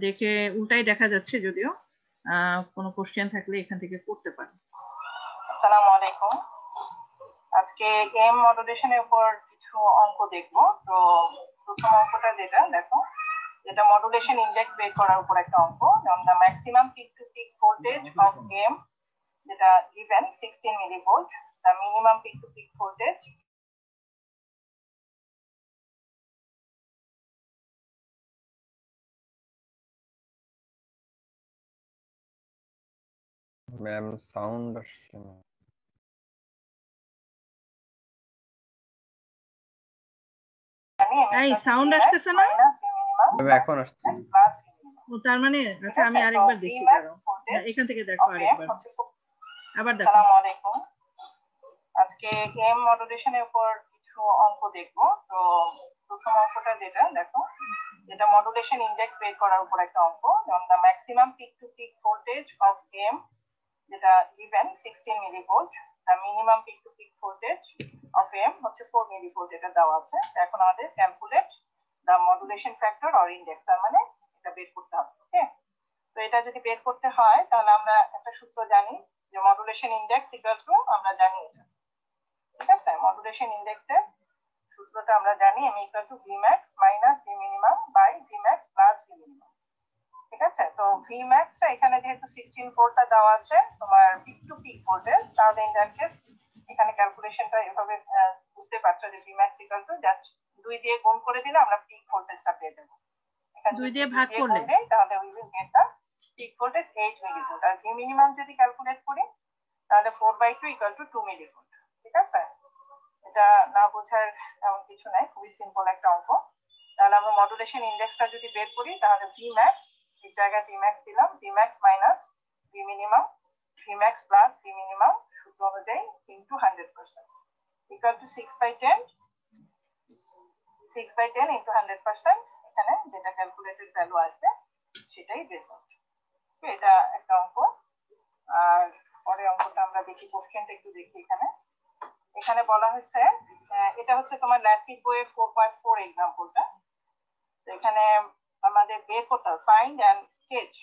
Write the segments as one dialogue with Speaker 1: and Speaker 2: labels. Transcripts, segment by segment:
Speaker 1: দেখে উল্টাই দেখা যাচ্ছে, যদিও কোনো কোশ্চেন থাকলে এখান থেকে করতে পারেন।
Speaker 2: আসসালামু আলাইকুম। আজকে গেম মডুলেশনের উপর কিছু অঙ্ক দেখবো। তো প্রথম অঙ্কটা যেটা দেখো, যেটা মডুলেশন ইন্ডেক্স বের করার উপর একটা অঙ্ক। যেমন the maximum peak to peak voltage of game, যেটা given 16 millivolt, the minimum peak to peak voltage
Speaker 3: ma'am sound আসছে না।
Speaker 1: এই সাউন্ড আসতেছে না?
Speaker 3: এখন আসছে।
Speaker 1: তার মানে আচ্ছা, আমি আরেকবার দেখছি, দাঁড়াও। এখান থেকে দেখো আরেকবার, আবার দেখো।
Speaker 2: আসসালামু আলাইকুম। আজকে গেম মডুলেশনের উপর কিছু অঙ্ক দেখবো। তো প্রথম অঙ্কটা যেটা দেখো, যেটা মডুলেশন ইন্ডেক্স বের করার উপর একটা অঙ্ক। যেমন the maximum peak to peak voltage of game, যেটা given 16 millivolt, the minimum peak to peak voltage of M হচ্ছে 4 মিলিভোল্ট, এটা দেওয়া আছে। এখন আমাদের calculate the modulation factor or index, তার মানে এটা বের করতে হবে। ওকে, তো এটা যদি বের করতে হয় তাহলে আমরা একটা সূত্র জানি যে মডুলেশন ইন্ডেক্স ইকুয়াল টু, আমরা জানি এটা, ঠিক আছে। মডুলেশন ইন্ডেক্সের সূত্রটা আমরা জানি m equal to vmax minus v minimum by vmax plus v minimum, ঠিক আছে। তো vmax টা এখানে যেহেতু 16 ভোল্টটা দেওয়া আছে তোমার পিক টু পিক ভোল্টেজ, তাহলে ইন দ্যাট কেস এখানে ক্যালকুলেশনটা এভাবে বুঝতে পারছো যে vmax ইকুয়াল টু জাস্ট 2 দিয়ে গুণ করে দিলে আমরা পিক ভোল্টেজটা পেয়ে যাব। এখানে
Speaker 1: 2 দিয়ে ভাগ করলে
Speaker 2: তাহলে we will get the peak voltage 8 millivolt. আর v মিনিমাম যদি ক্যালকুলেট করি তাহলে 4/2 ইকুয়াল টু 2 মিলিভোল্ট, ঠিক আছে। এটা না বোঝার এমন কিছু নাই, খুবই সিম্পল একটা অঙ্ক। তাহলে আমরা মডুলেশন ইন্ডেক্সটা যদি বের করি তাহলে vmax, এই জায়গায় vmax দিলাম, vmax minus v minimum, vmax plus v minimum সূত্র অনুযায়ী ইনটু 100% ইকুয়াল টু 6/10, 6/10 ইনটু 100%। এখানে যেটা ক্যালকুলেটেড ভ্যালু আসবে সেটাই বের করব। এটা একটা অঙ্ক। আর পরের অঙ্কটা আমরা দেখি, কোশ্চেনটা একটু দেখি। এখানে বলা হয়েছে, এটা হচ্ছে তোমার ল্যাটিভ বইয়ের 4.4 এক্সাম্পলটা। তো এখানে আমাদের বের করতে হবে find and sketch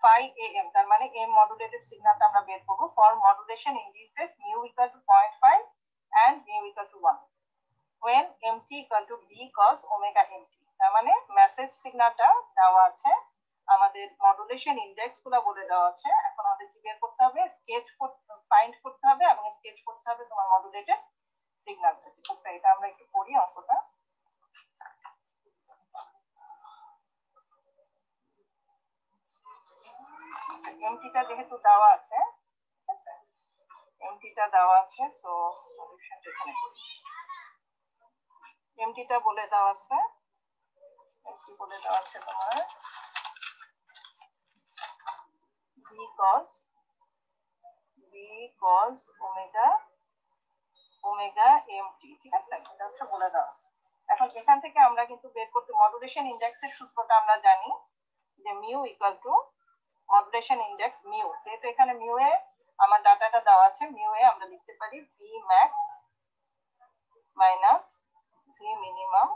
Speaker 2: phi am, তার মানে m মডুলেটেড সিগন্যালটা আমরা বের করব for modulation indices mu equal to 0.5 and mu equal to 1 when mt equal to b cos omega mt। তার মানে মেসেজ সিগন্যালটা দেওয়া আছে, আমাদের মডুলেশন ইন্ডেক্স গুলো বলে দেওয়া আছে। এখন আমাদের কি বের করতে হবে, স্কেচ ফাইন্ড করতে হবে এবং স্কেচ করতে হবে তোমার মডুলেটেড সিগন্যালটা, ঠিক আছে। এটা আমরা একটু পড়ি অঙ্কটা। এমটিটা যেহেতু দেওয়া আছে, ঠিক আছে, এমটিটা দেওয়া আছে, সো সলিউশনটা এখানে করি। এমটিটা বলে দেওয়া আছে, কি বলে দেওয়া আছে তোমার b cos omega mt, ঠিক আছে, এটা হচ্ছে বলে দেওয়া। এখন এখান থেকে আমরা কিন্তু বের করতে, মডুলেশন ইন্ডেক্সের সূত্রটা আমরা জানি যে mu equal two modulation index mu, যেহেতু এখানে মিউ এ আমার ডাটাটা দেওয়া আছে, মিউ এ আমরা লিখতে পারি vmax মাইনাস v মিনিমাম।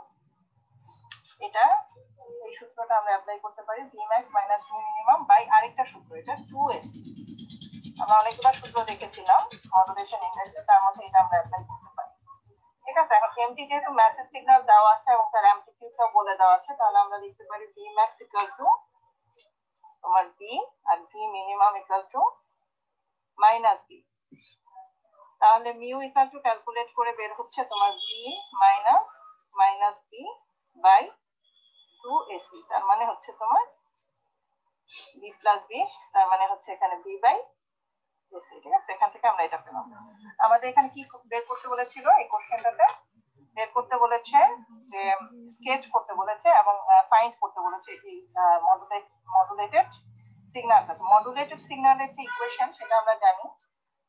Speaker 2: এটা এই সূত্রটা আমরা অ্যাপ্লাই করতে পারি vmax minus v minimum by আরেকটা সূত্র, এটা 2s। আমরা অনেকগুলো সূত্র দেখেছিলাম মডুলেশন ইন্ডেক্সে, তার মধ্যে এটা আমরা অ্যাপ্লাই করতে পারি, ঠিক আছে। এখন এমটি যেহেতু মেসেজ সিগন্যাল দেওয়া আছে এবং তার অ্যামপ্লিটিউডটাও বলে দেওয়া আছে, তাহলে আমরা লিখতে পারি vmax ইকুয়াল টু তোমার b আর v minimum equal to minus b। তাহলে মিউ ইকুয়াল টু ক্যালকুলেট করে বের হচ্ছে তোমার b minus b by 2ac, তার মানে হচ্ছে তোমার b প্লাস b, তার মানে হচ্ছে এখানে b বাই ac, ঠিক আছে। এখান থেকে আমরা এটা পেলাম। আমাদের এখানে কি বের করতে বলেছিল, এই কোশ্চেনটাতে বের করতে বলেছে যে স্কেচ করতে বলেছে এবং ফাইন্ড করতে বলেছে এই মডুলেটেড সিগন্যালটা। মডুলেটেড সিগন্যালের যে ইকুয়েশন সেটা আমরা জানি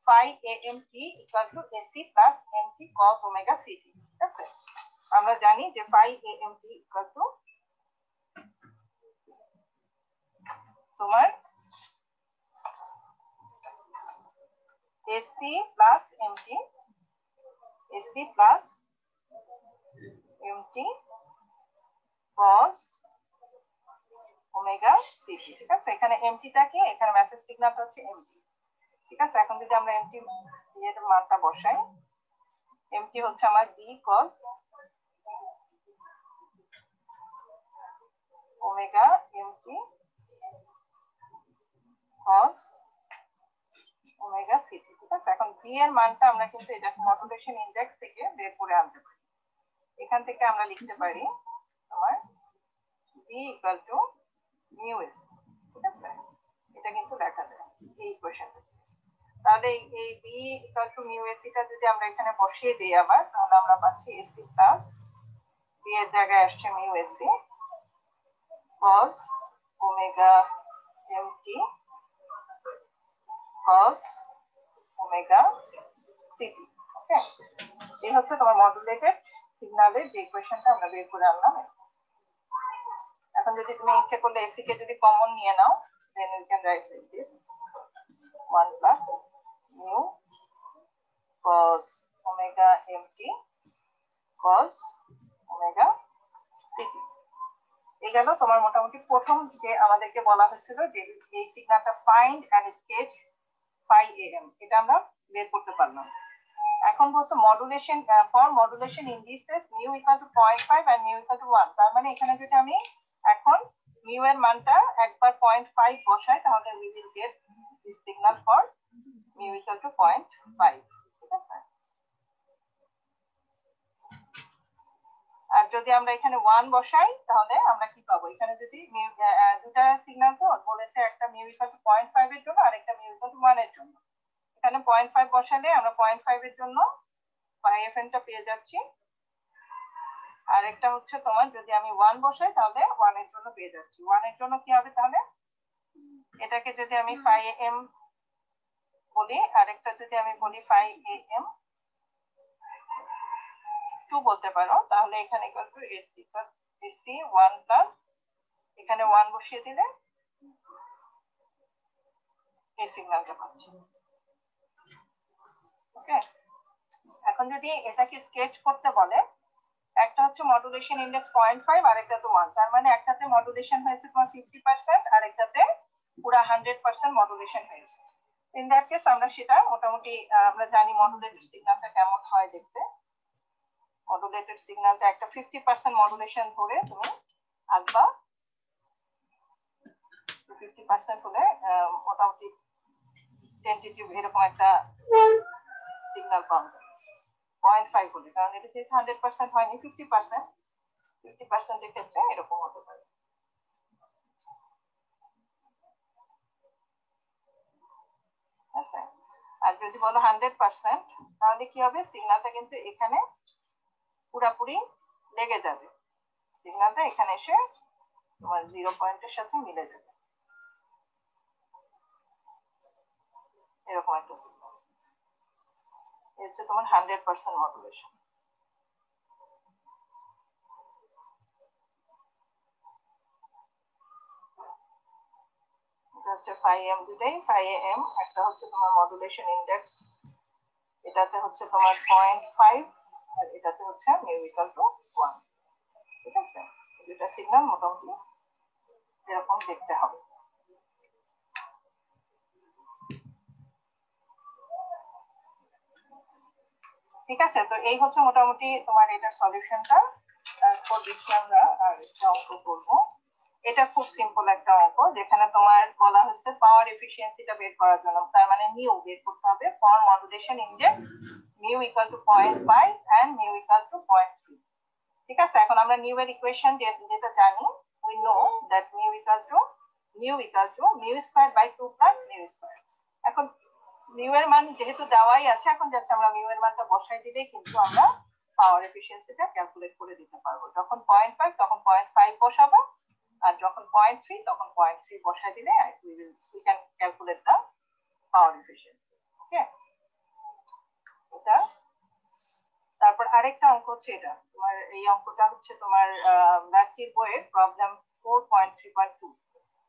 Speaker 2: phi amt equal to ac plus mt cos omega ct, ঠিক আছে। আমরা জানি যে phi amt equal to তোমার ac plus mt cos omega CT. ঠিক আছে, এখানে এমটিটা কি, এখানে মেসেজ সিগন্যালটা হচ্ছে এমটি। ঠিক আছে, এখন যদি আমরা এমটি এর মানটা বসাই, এমটি হচ্ছে আমার B cos omega MT cos omega CT. ঠিক আছে, এখন বি এর মানটা আমরা কিন্তু এটা মডুলেশন ইনডেক্স থেকে বের করে আনতে পারি। এখান থেকে আমরা লিখতে পারি তোমার B equal to mu S. ঠিক আছে, এটা কিন্তু লেখা যায় এই ইকুয়েশন। তাহলে এই B equal to mu AC টা যদি আমরা এখানে বসিয়ে দিই আবার, তাহলে আমরা পাচ্ছি এসি প্লাস বি এর জায়গায় আসছে mu AC cos omega MT cos omega CT. Okay, এই হচ্ছে তোমার মডুলেটেড সিগন্যালের যে ইকুয়েশনটা আমরা বের করে আনলাম। এখন যদি তুমি ইচ্ছে করলে এসি কে যদি কমন নিয়ে নাও, then you can write like this 1 plus mu cos omega mt cos omega ct। এই গেল তোমার মোটামুটি প্রথম যে আমাদেরকে বলা হয়েছিল যে এই সিগন্যালটা find and sketch phi am, এটা আমরা বের করতে পারলাম। এখন বলছে modulation for modulation indices mu equal to 0.5 and mu equal to 1। তার মানে এখানে যদি আমি এখন মিউ এর মানটা একবার 0.5 বসাই, তাহলে we will get this signal for mu equal to 0.5। ঠিক আছে, আর যদি আমরা এখানে 1 বসাই তাহলে আমরা কি পাবো, এখানে যদি দুটা সিগন্যাল তো বলেছে, একটা মিউ ইকুয়াল টু 0.5 এর জন্য আর একটা মিউ ইকুয়াল টু 1 এর জন্য। এখানে 0.5 বসালে আমরা 0.5 এর জন্য phi fn টা পেয়ে যাচ্ছি, আর একটা হচ্ছে তোমার যদি আমি 1 বসাই তাহলে 1 এর জন্য পেয়ে যাচ্ছি। 1 এর জন্য কি হবে, তাহলে এটাকে যদি আমি phi am বলি, আরেকটা যদি আমি বলি phi am 2 বলতে পারো, তাহলে এখানে ইকুয়াল টু এসি 1 প্লাস এখানে 1 বসিয়ে দিলে এই সিগন্যালটা পাচ্ছি। ওকে, এখন যদি এটাকে স্কেচ করতে বলে, একটা হচ্ছে মডুলেশন ইনডেক্স 0.5 আর একটা তো 1, তার মানে একটাতে মডুলেশন হয়েছে তোমার 50% আর একটাতে পুরো 100% মডুলেশন হয়েছে। ইন দ্যাট কেস আমরা সেটা মোটামুটি আমরা জানি মডুলেটেড সিগন্যালটা কেমন হয় দেখতে। মডুলেটেড সিগন্যালটা একটা 50% মডুলেশন ধরে তুমি আঁকবা, 50% হলে মোটামুটি টেন্টেটিভ এরকম একটা সিগন্যাল পাওয়া যায়। 0.5 হলে, কারণ এটা যেহেতু 100% হয়নি, 50% এর ক্ষেত্রে এরকম হতে পারে। আর যদি বলো 100%, তাহলে কি হবে, সিগন্যালটা কিন্তু এখানে পুরাপুরি লেগে যাবে, সিগন্যালটা এখানে এসে তোমার 0 পয়েন্টের সাথে মিলে যাবে, এরকম একটা সিগন্যাল। এই হচ্ছে তোমার 100% মডুলেশন। এটা হচ্ছে phi m দুটাই, phi am একটা হচ্ছে তোমার মডুলেশন ইনডেক্স, এটাতে হচ্ছে তোমার 0.5 আর এটাতে হচ্ছে মিউ ইকুয়াল টু 1। ঠিক আছে, দুটা সিগন্যাল মোটামুটি এরকম দেখতে হবে। ঠিক আছে, তো এই হচ্ছে মোটামুটি তোমার এটার সলিউশনটা। তারপর দেখি আমরা আর একটা অঙ্ক করবো। এটা খুব সিম্পল একটা অঙ্ক, যেখানে তোমার বলা হচ্ছে পাওয়ার এফিসিয়েন্সিটা বের করার জন্য, তার মানে মিউ বের করতে হবে for modulation index mu equal to 0.5 and mu equal to 0.3। ঠিক আছে, এখন আমরা মিউ এর ইকুয়েশন যেটা জানি, we know that mu equal to mu square by 2 plus mu square. এখন মিউ এর মান যেহেতু দেওয়াই আছে, এখন জাস্ট আমরা মিউ এর মানটা বসাই দিলেই কিন্তু আমরা পাওয়ার এফিসিয়েন্সিটা ক্যালকুলেট করে দিতে পারবো। যখন 0.5 তখন 0.5 বসাবো, আর যখন 0.3 তখন 0.3 বসাই দিলে we can calculate the power efficiency. ওকে, এটা তারপর আরেকটা অঙ্ক হচ্ছে, এটা তোমার এই অঙ্কটা হচ্ছে তোমার ম্যাথের বইয়ের প্রবলেম 4.3.2।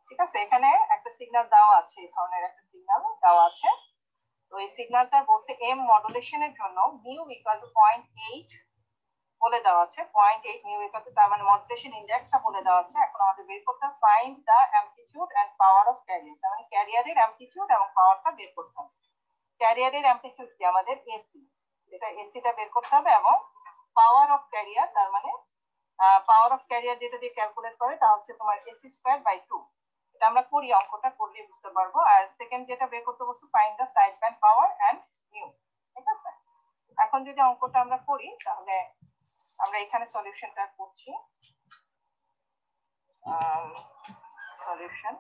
Speaker 2: ঠিক আছে, এখানে একটা সিগন্যাল দেওয়া আছে, এই ধরনের একটা সিগন্যাল দেওয়া আছে। তো এই সিগন্যালটা বলছে এম মডুলেশনের জন্য মিউ ইকুয়াল টু 0.8 বলে দেওয়া আছে 0.8 মিউ ইকুয়াল টু, তার মানে মডুলেশন ইন্ডেক্সটা বলে দেওয়া আছে। এখন আমাদের বের করতে হবে find the amplitude and power of carrier, তার মানে ক্যারিয়ারের অ্যামপ্লিটিউড এবং পাওয়ারটা বের করতে হবে। ক্যারিয়ারের অ্যামপ্লিটিউড কি আমাদের এসি, এটা এসিটা বের করতে হবে, এবং পাওয়ার অফ ক্যারিয়ার তার মানে পাওয়ার অফ ক্যারিয়ার যেটা দিয়ে ক্যালকুলেট করে তা হচ্ছে তোমার এসি স্কয়ার বাই 2। এটা আমরা করি, অঙ্কটা করলে বুঝতে পারবো। আর সেকেন্ড যেটা বের করতে বলছি find the side band power and mu, ঠিক আছে। এখন যদি অঙ্কটা আমরা করি তাহলে আমরা এখানে সলিউশনটা করছি, সলিউশন,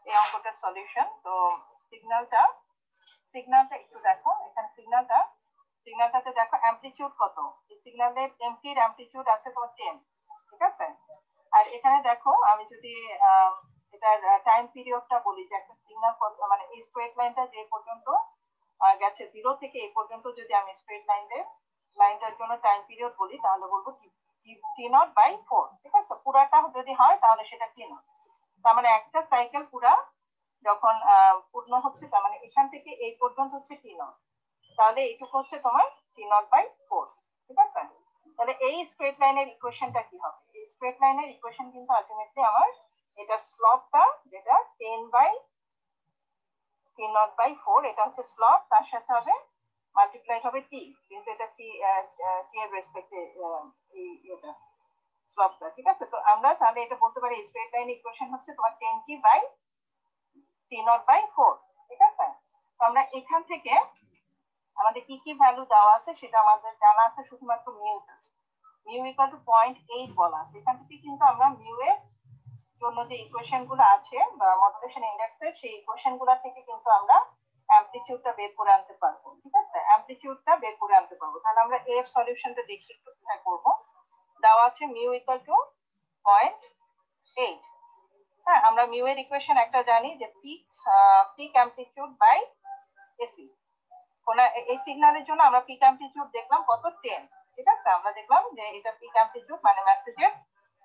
Speaker 2: এই অঙ্কটার সলিউশন। তো সিগন্যালটা একটু দেখো, এখানে সিগন্যালটাতে দেখো অ্যামপ্লিটিউড কত, এই সিগন্যালের এমটির অ্যামপ্লিটিউড আছে তোমার 10, ঠিক আছে। আর এখানে দেখো আমি যদি এটার টাইম পিরিয়ডটা বলি যে একটা সিগন্যাল মানে এই স্ট্রেট লাইনটা যে পর্যন্ত গেছে 0 থেকে এই পর্যন্ত, যদি আমি স্ট্রেট লাইনটার জন্য টাইম পিরিয়ড বলি তাহলে বলবো T0/4, ঠিক আছে। পুরাটা যদি হয় তাহলে সেটা T0, তার মানে একটা সাইকেল পুরা যখন পূর্ণ হচ্ছে, তার মানে এখান থেকে এই পর্যন্ত হচ্ছে T0, তাহলে এইটুকু হচ্ছে তোমার T0/4, ঠিক আছে। তাহলে এই স্ট্রেট লাইনের ইকুয়েশনটা কি হবে? এই স্ট্রেট লাইনের ইকুয়েশন কিন্তু আলটিমেটলি আমার এটার স্লপটা যেটা 10/T0/4, এটা হচ্ছে স্লপ, তার সাথে হবে মাল্টিপ্লাইড হবে T, কিন্তু এটা T এর রেসপেক্টে এই এটা স্লপটা, ঠিক আছে। তো আমরা তাহলে এটা বলতে পারি স্ট্রেট লাইন ইকুয়েশন হচ্ছে তোমার 10T/T0/4, ঠিক আছে। তো আমরা এখান থেকে আমাদের কি কি ভ্যালু দেওয়া আছে সেটা আমাদের জানা আছে, শুধুমাত্র মিউ ইকুয়াল টু 0.8 বলা আছে। এখান থেকে কিন্তু আমরা মিউ এর জন্য যে ইকুয়েশন গুলো আছে বা মডুলেশন ইন্ডেক্সের সেই ইকুয়েশন গুলো থেকে কিন্তু আমরা অ্যামপ্লিটিউডটা বের করে আনতে পারবো, ঠিক আছে। অ্যামপ্লিটিউডটা বের করে আনতে পারবো। তাহলে আমরা এর সলিউশনটা দেখি একটু কিভাবে করব। দেওয়া আছে মিউ ইকুয়াল টু 0.8, হ্যাঁ, আমরা মিউ এর ইকুয়েশন একটা জানি যে পিক অ্যামপ্লিটিউড বাই এসি। কোন এই সিগন্যালের জন্য আমরা পিক অ্যামপ্লিটিউড দেখলাম কত 10, ঠিক আছে। আমরা দেখলাম যে এটা পিক অ্যামপ্লিটিউড মানে মেসেজের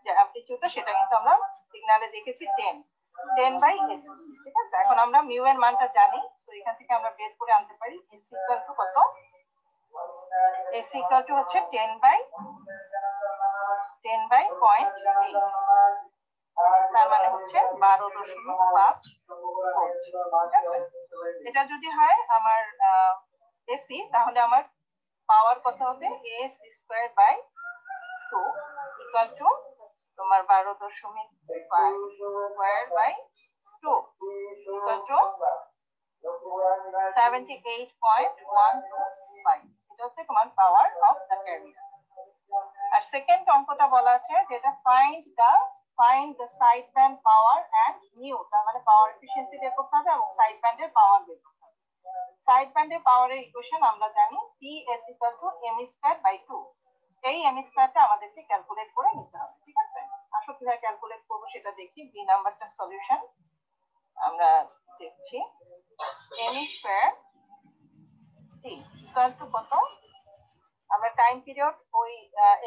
Speaker 2: যে অ্যামপ্লিটিউডটা সেটা কিন্তু আমরা সিগন্যালে দেখেছি 10/এসি, ঠিক আছে। এখন আমরা মিউ এর মানটা জানি, তো এখান থেকে আমরা বের করে আনতে পারি এসি ইকুয়াল টু কত, এসি ইকুয়াল টু হচ্ছে 10/0.8, তার মানে হচ্ছে 12.5 ভোল্ট। এটা যদি হয় আমার এসি, তাহলে আমার পাওয়ার কত হবে, AC square by 2 equal to তোমার 12.5 স্কয়ার বাই 2 ইকুয়াল টু 78.125, এটা হচ্ছে তোমার পাওয়ার অফ দ্য ক্যারিয়ার। আর সেকেন্ড অঙ্কটা বলা আছে যেটা find the side band power and mu, তার মানে পাওয়ার এফিশিয়েন্সি বের করতে হবে এবং সাইড ব্যান্ডের পাওয়ার বের করতে হবে। সাইড ব্যান্ডের পাওয়ারের ইকুয়েশন আমরা জানি PS = m²/2, এই m²টা আমাদেরকে ক্যালকুলেট করে নিতে হবে, ঠিক আছে। আসো কিভাবে ক্যালকুলেট করব সেটা দেখি। বি নাম্বারটা সলিউশন আমরা দেখছি, m²t = কত, আমরা টাইম পিরিয়ড ওই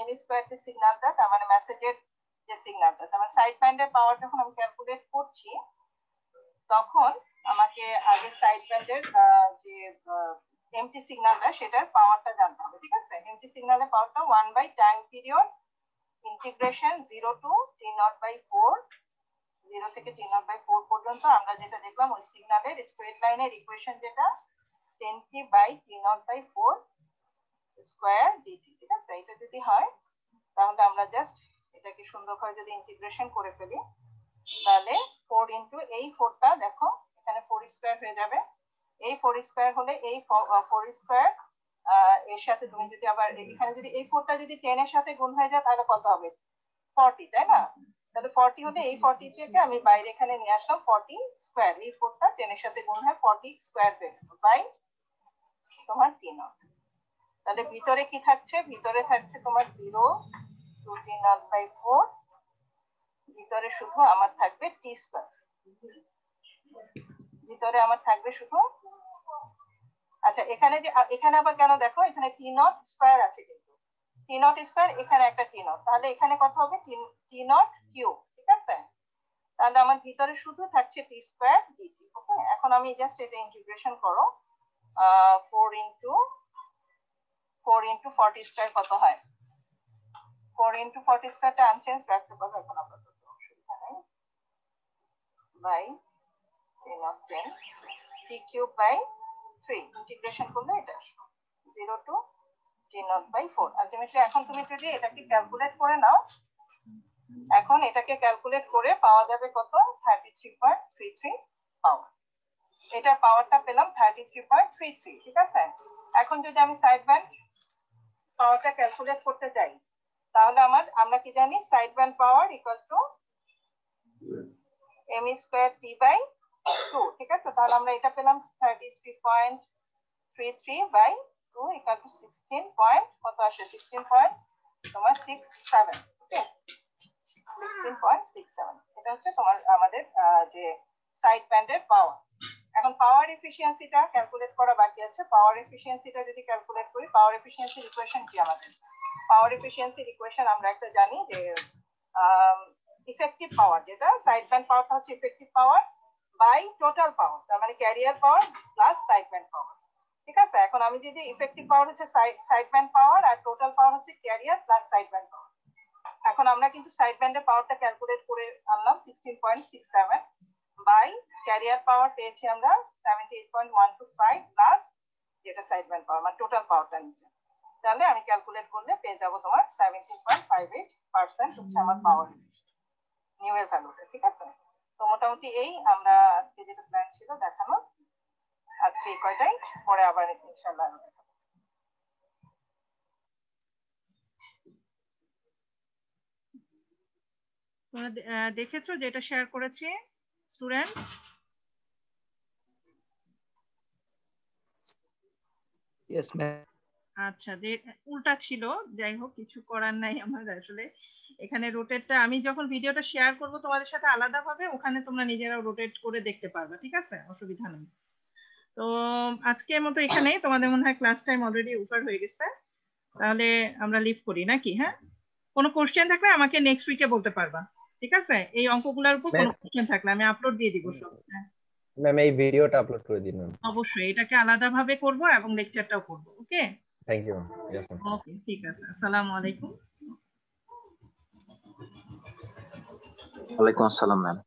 Speaker 2: m² যে সিগন্যালটা, তার মানে মেসেজের যে সিগন্যালটা, তার মানে সাইড ব্যান্ডের পাওয়ার যখন আমি ক্যালকুলেট করছি তখন আমাকে আগে সাইড ব্যান্ডের যে এমটি সিগন্যালটা সেটার পাওয়ারটা জানতে হবে, ঠিক আছে। এমটি সিগন্যালের পাওয়ারটা 1/টাইম পিরিয়ড ইন্টিগ্রেশন 0 to T0/4, 0 থেকে T0/4 পর্যন্ত আমরা যেটা দেখলাম ওই সিগন্যালের স্ট্রেট লাইনের ইকুয়েশন যেটা 10T/T0/4 স্কয়ার ডিটি, ঠিক আছে। এটা যদি হয় তাহলে আমরা জাস্ট এটাকে সুন্দরভাবে যদি ইন্টিগ্রেশন করে ফেলি তাহলে 4 ইনটু এই 4টা দেখো এখানে 4 স্কয়ার হয়ে যাবে। এই 4 স্কয়ার হলে এই 4 স্কয়ার এর সাথে তুমি যদি আবার এখানে যদি এই 4টা যদি 10 এর সাথে গুণ হয়ে যায় তাহলে কত হবে, 40, তাই না। তাহলে 40 হলে এই 40 থেকে আমি বাইরে এখানে নিয়ে আসলাম 40 স্কয়ার, এই 4টা 10 এর সাথে গুণ হয় 40 স্কয়ার হয়ে গেল বাই তোমার T0। তাহলে ভিতরে কি থাকছে, ভিতরে থাকছে তোমার 0 to T0/4, ভিতরে শুধু আমার থাকবে T², ভিতরে আমার থাকবে শুধু। আচ্ছা এখানে যে এখানে আবার কেন দেখো এখানে T0² আছে, কিন্তু T0², এখানে একটা T0, তাহলে এখানে কত হবে T0³ ঠিক আছে। তাহলে আমার ভিতরে শুধু থাকছে T² dt। ওকে, এখন আমি জাস্ট এটা ইন্টিগ্রেশন করো 4 × 4 into 40 square কত হয় 4 into 40 square টা আনচেঞ্জ রাখতে পারবো এখন আমরা তো অসুবিধা নেই by 10 of 10 t cube by 3 integration করলে এটা আসবে 0 to t naught by 4 ultimately এখন তুমি যদি এটাকে ক্যালকুলেট করে নাও এখন এটাকে ক্যালকুলেট করে পাওয়া যাবে কত 33.33 পাওয়ার এটা পাওয়ারটা পেলাম 33.33 ঠিক আছে এখন যদি আমি সাইড ব্যান্ড পাওয়ারটা ক্যালকুলেট করতে চাই তাহলে আমরা কি জানি side band power equal to m square t by 2 ঠিক আছে তাহলে আমরা এটা পেলাম 33.33 বাই 2 ইকুয়াল টু 16 পয়েন্ট কত আসে 16 পয়েন্ট তোমার 67 ওকে 16.67 এটা হচ্ছে তোমার আমাদের যে সাইড ব্যান্ডের পাওয়ার এখন পাওয়ার এফিশিয়েন্সিটা ক্যালকুলেট করা বাকি আছে পাওয়ার এফিশিয়েন্সিটা যদি ক্যালকুলেট করি পাওয়ার এফিশিয়েন্সির ইকুয়েশন কি আমাদের পাওয়ার এফিশিয়েন্সির ইকুয়েশন আমরা একটা জানি যে ইফেক্টিভ পাওয়ার যেটা সাইড ব্যান্ড পাওয়ারটা হচ্ছে effective power by total power তার মানে carrier power plus side band power ঠিক আছে এখন আমি যদি ইফেক্টিভ পাওয়ার হচ্ছে সাইড ব্যান্ড পাওয়ার আর টোটাল পাওয়ার হচ্ছে carrier plus side band power এখন আমরা কিন্তু সাইড ব্যান্ডের পাওয়ারটা ক্যালকুলেট করে আনলাম 16.67 বাই ক্যারিয়ার পাওয়ার পেয়েছি আমরা 78.125 প্লাস যেটা সাইড ব্যান্ড পাওয়ার মানে টোটাল পাওয়ারটা নিচে তাহলে আমি ক্যালকুলেট করলে পেয়ে যাব তোমার 17.58% হচ্ছে আমার পাওয়ার নিউ এর ভ্যালুটা ঠিক আছে তো মোটামুটি এই আমরা আজকে যেটা প্ল্যান ছিল দেখানো আজকে এই কয়টাই পরে আবার ইনশাআল্লাহ দেখাবো
Speaker 1: তোমরা দেখেছো যেটা শেয়ার করেছি স্টুডেন্ট
Speaker 4: यस मैम
Speaker 1: আচ্ছা যে উল্টা ছিল যাই হোক কিছু করার নাই আমার আসলে এখানে রোটেটটা আমি যখন ভিডিওটা শেয়ার করব তোমাদের সাথে আলাদাভাবে ওখানে তোমরা নিজেরা রোটেট করে দেখতে পারবে ঠিক আছে অসুবিধা নেই তো আজকের মতো এখানেই তোমাদের মনে হয় ক্লাস টাইম অলরেডি ওভার হয়ে গেছে তাহলে আমরা লিভ করি নাকি হ্যাঁ কোনো কোশ্চেন থাকলে আমাকে নেক্সট উইকে বলতে পারবা ঠিক আছে এই অঙ্কগুলোর উপর কোনো কোশ্চেন থাকলে আমি আপলোড দিয়ে দিব সব
Speaker 3: ম্যাম এই ভিডিওটা আপলোড করে দিন ম্যাম
Speaker 1: অবশ্যই এটাকে আলাদাভাবে করব এবং লেকচারটাও করব okay
Speaker 3: thank you ma'am yes ma'am
Speaker 1: okay ঠিক আছে আসসালামু আলাইকুম
Speaker 5: ওয়ালাইকুম আসসালাম ম্যাম